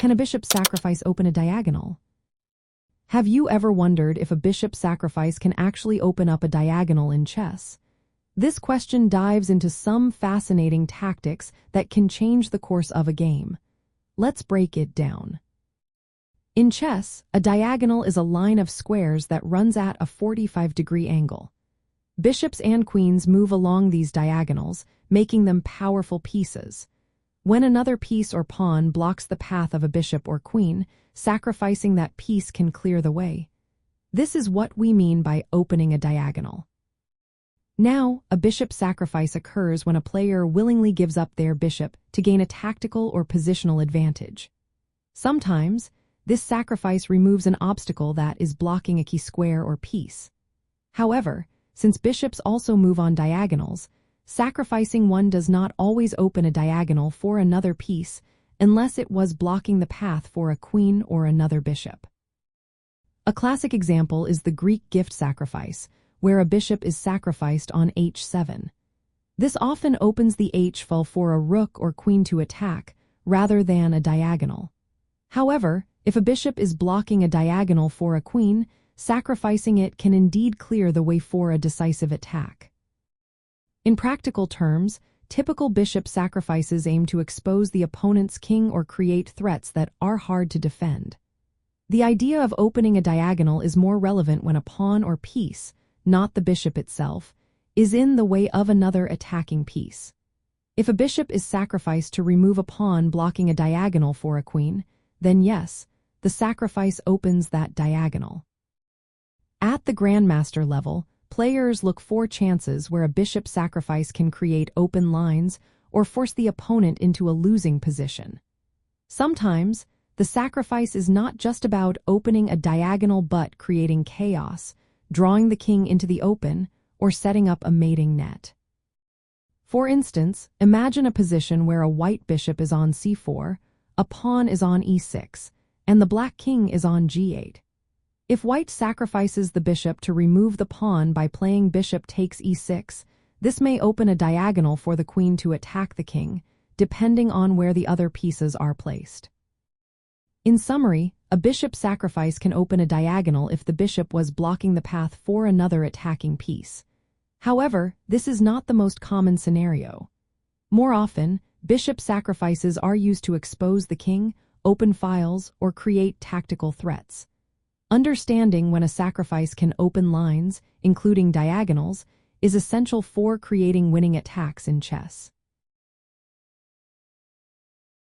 Can a bishop sacrifice open a diagonal? Have you ever wondered if a bishop sacrifice can actually open up a diagonal in chess? This question dives into some fascinating tactics that can change the course of a game. Let's break it down. In chess, a diagonal is a line of squares that runs at a 45-degree angle. Bishops and queens move along these diagonals, making them powerful pieces. When another piece or pawn blocks the path of a bishop or queen, sacrificing that piece can clear the way. This is what we mean by opening a diagonal. Now, a bishop sacrifice occurs when a player willingly gives up their bishop to gain a tactical or positional advantage. Sometimes, this sacrifice removes an obstacle that is blocking a key square or piece. However, since bishops also move on diagonals, sacrificing one does not always open a diagonal for another piece unless it was blocking the path for a queen or another bishop. A classic example is the Greek gift sacrifice, where a bishop is sacrificed on h7. This often opens the h-file for a rook or queen to attack, rather than a diagonal. However, if a bishop is blocking a diagonal for a queen, sacrificing it can indeed clear the way for a decisive attack. In practical terms, typical bishop sacrifices aim to expose the opponent's king or create threats that are hard to defend. The idea of opening a diagonal is more relevant when a pawn or piece, not the bishop itself, is in the way of another attacking piece. If a bishop is sacrificed to remove a pawn blocking a diagonal for a queen, then yes, the sacrifice opens that diagonal. At the grandmaster level, players look for chances where a bishop sacrifice can create open lines or force the opponent into a losing position. Sometimes, the sacrifice is not just about opening a diagonal but creating chaos, drawing the king into the open, or setting up a mating net. For instance, imagine a position where a white bishop is on c4, a pawn is on e6, and the black king is on g8. If white sacrifices the bishop to remove the pawn by playing bishop takes e6, this may open a diagonal for the queen to attack the king, depending on where the other pieces are placed. In summary, a bishop sacrifice can open a diagonal if the bishop was blocking the path for another attacking piece. However, this is not the most common scenario. More often, bishop sacrifices are used to expose the king, open files, or create tactical threats. Understanding when a sacrifice can open lines, including diagonals, is essential for creating winning attacks in chess.